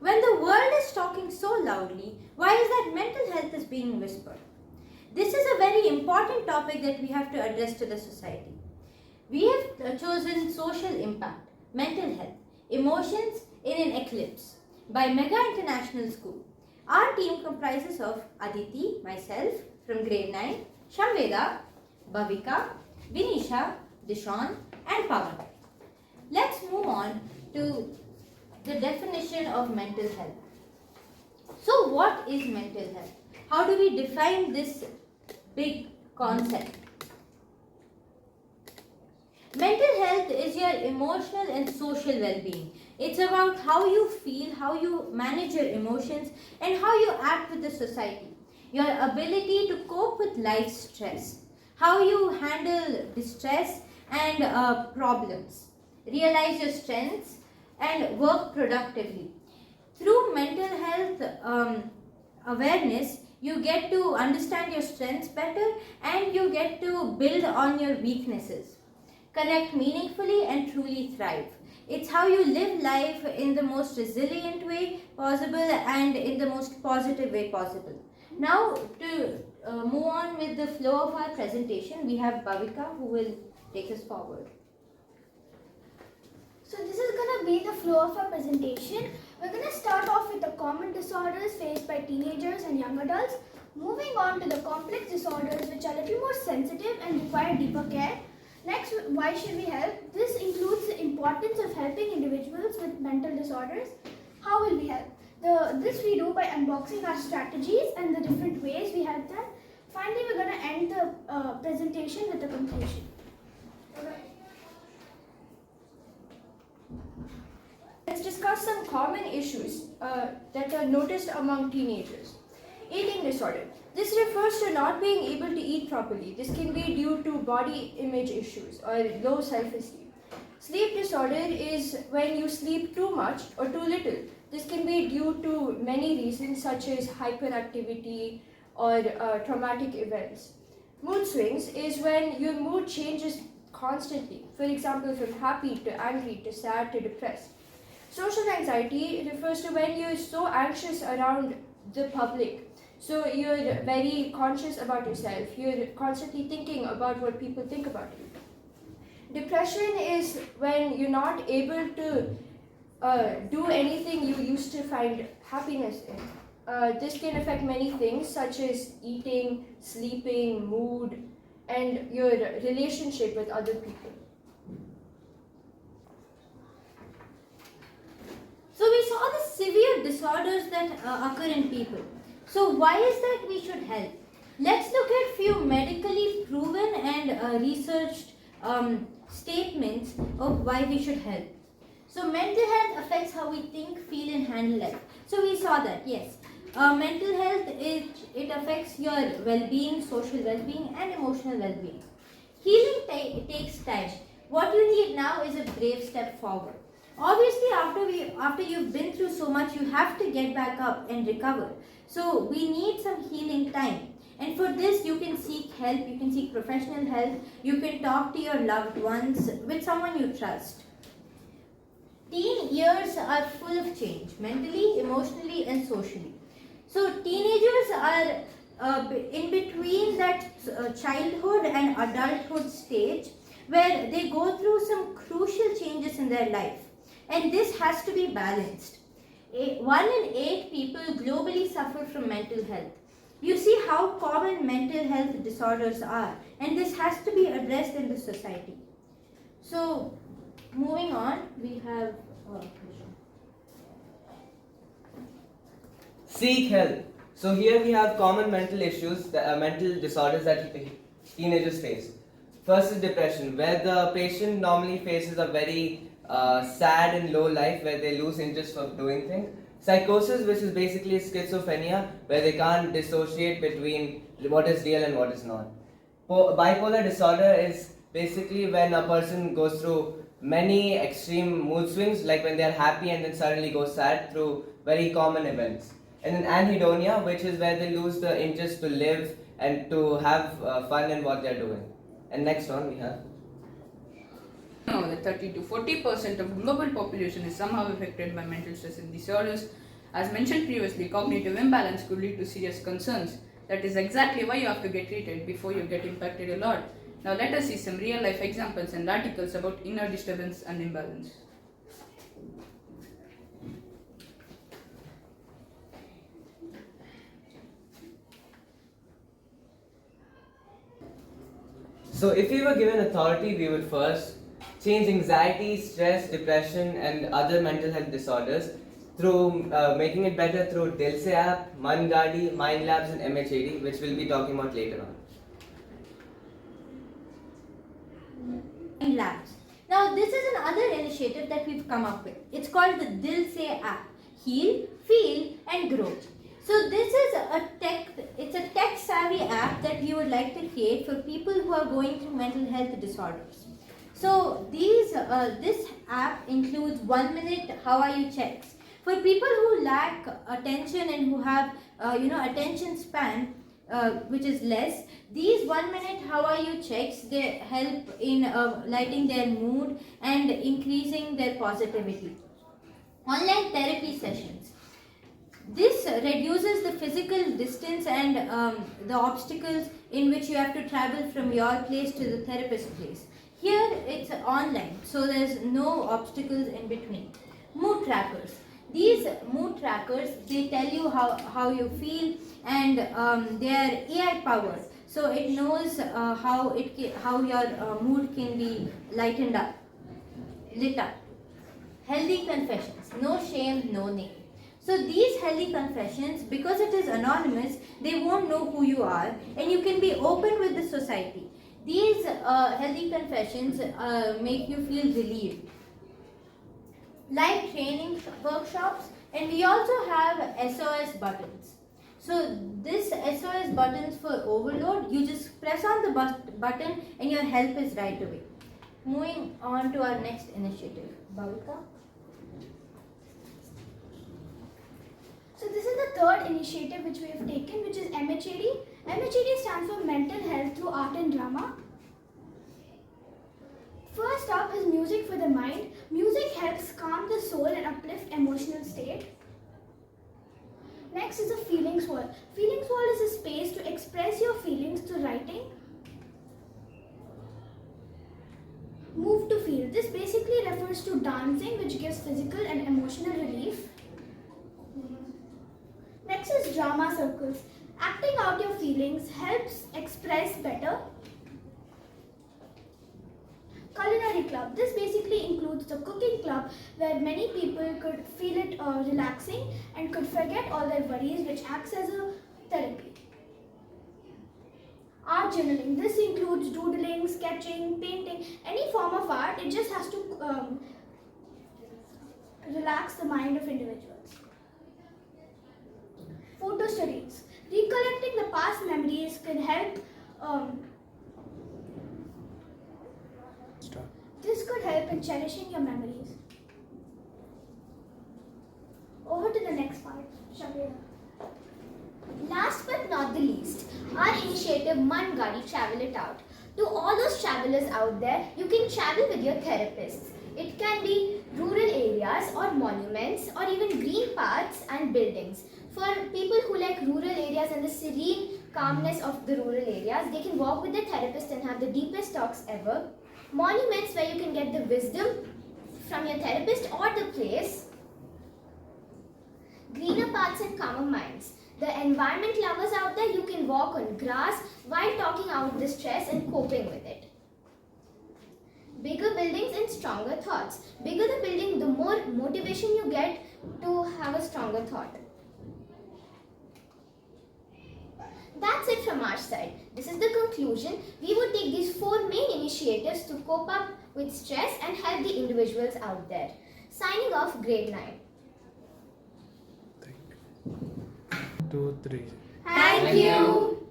When the world is talking so loudly, why is that mental health is being whispered? This is a very important topic that we have to address to the society. We have chosen Social Impact, Mental Health, Emotions in an Eclipse by Mega International School. Our team comprises of Aditi, myself from grade 9, Shamveda, Bhavika, Vinisha, Dishon and Pawan. Let's move on to the definition of mental health. So what is mental health? How do we define this big concept? Mental health is your emotional and social well-being. It's about how you feel, how you manage your emotions, and how you act with the society. Your ability to cope with life's stress, how you handle distress and problems, realize your strengths, and work productively. Through mental health awareness, you get to understand your strengths better and you get to build on your weaknesses. Connect meaningfully and truly thrive. It's how you live life in the most resilient way possible and in the most positive way possible. Now to move on with the flow of our presentation, we have Bhavika who will take us forward. So this is going to be the flow of our presentation. We're going to start off with the common disorders faced by teenagers and young adults, moving on to the complex disorders which are a little more sensitive and require deeper care. Next, why should we help? This includes the importance of helping individuals with mental disorders. How will we help? This we do by unboxing our strategies and the different ways we help them. Finally, we're going to end the presentation with a conclusion. Let's discuss some common issues that are noticed among teenagers. Eating disorder. This refers to not being able to eat properly. This can be due to body image issues or low self-esteem. Sleep disorder is when you sleep too much or too little. This can be due to many reasons such as hyperactivity or traumatic events. Mood swings is when your mood changes constantly. For example, from happy to angry to sad to depressed. Social anxiety refers to when you're so anxious around the public. So you're very conscious about yourself. You're constantly thinking about what people think about you. Depression is when you're not able to do anything you used to find happiness in. This can affect many things such as eating, sleeping, mood, and your relationship with other people. So we saw the severe disorders that occur in people. So why is that we should help? Let's look at few medically proven and researched statements of why we should help. So mental health affects how we think, feel and handle life. So we saw that, yes. Mental health, it affects your well-being, social well-being and emotional well-being. Healing takes time. What you need now is a brave step forward. Obviously, after you've been through so much, you have to get back up and recover. So we need some healing time. And for this, you can seek help, you can seek professional help, you can talk to your loved ones, with someone you trust. Teen years are full of change, mentally, emotionally and socially. So teenagers are in between that childhood and adulthood stage where they go through some crucial changes in their life. And this has to be balanced. 1 in 8 people globally suffer from mental health. You see how common mental health disorders are, and this has to be addressed in the society. So, moving on, we have Seek help. So here we have common mental issues, mental disorders that teenagers face. First is depression, where the patient normally faces a very sad and low life where they lose interest for doing things. Psychosis, which is basically schizophrenia, where they can't dissociate between what is real and what is not. Bipolar disorder is basically when a person goes through many extreme mood swings, like when they are happy and then suddenly go sad through very common events. And then anhedonia, which is where they lose the interest to live and to have fun in what they're doing. And next one we have. Now, that 30 to 40% of global population is somehow affected by mental stress and disorders. As mentioned previously, cognitive imbalance could lead to serious concerns. That is exactly why you have to get treated before you get impacted a lot. Now let us see some real life examples and articles about inner disturbance and imbalance. So if we were given authority, we would first change anxiety, stress, depression, and other mental health disorders through making it better through Dilse app, Man Gadi, Mind Labs, and MHAD, which we'll be talking about later on. Labs. Now, this is another initiative that we've come up with. It's called the Dil Se app. Heal, feel, and grow. So this is it's a tech savvy app that we would like to create for people who are going through mental health disorders. So this app includes 1 minute how are you checks. For people who lack attention and who have attention span which is less, these 1 minute how are you checks, they help in lighting their mood and increasing their positivity. Online therapy sessions. This reduces the physical distance and the obstacles in which you have to travel from your place to the therapist's place. Here it's online, so there's no obstacles in between. Mood trackers. These mood trackers, they tell you how you feel, and they are AI powered. So it knows how your mood can be lit up. Healthy confessions. No shame, no name. So these healthy confessions, because it is anonymous, they won't know who you are, and you can be open with the society. These healthy confessions make you feel relieved. Live training workshops, and we also have SOS buttons. So this SOS buttons for overload, you just press on the button and your help is right away. Moving on to our next initiative. Bhavika? So this is the third initiative which we have taken, which is MHAD. MHAD stands for Mental Health Through Art and Drama. First up is music for the mind. Music helps calm the soul and uplift emotional state. Next is a feelings wall. Feelings wall is a space to express your feelings through writing. Move to feel. This basically refers to dancing, which gives physical and emotional relief. Next is drama circles. Acting out your feelings helps express better. Culinary club. This basically includes the cooking club where many people could feel it relaxing and could forget all their worries, which acts as a therapy. Art journaling. This includes doodling, sketching, painting, any form of art. It just has to relax the mind of individuals. Photo studies. Recollecting the past memories can help. This could help in cherishing your memories. Over to the next part, Shabira. Last but not the least, our initiative Man Gadi Travel It Out. To all those travelers out there, you can travel with your therapists. It can be rural areas or monuments or even green paths and buildings. For people who like rural areas and the serene calmness of the rural areas, they can walk with their therapist and have the deepest talks ever. Monuments where you can get the wisdom from your therapist or the place. Greener paths and calmer minds. The environment lovers out there, you can walk on grass while talking out the stress and coping with it. Bigger buildings and stronger thoughts. Bigger the building, the more motivation you get to have a stronger thought. That's it from our side. This is the conclusion. We would take these 4 main initiatives to cope up with stress and help the individuals out there. Signing off, grade 9. 2, 3. Thank you.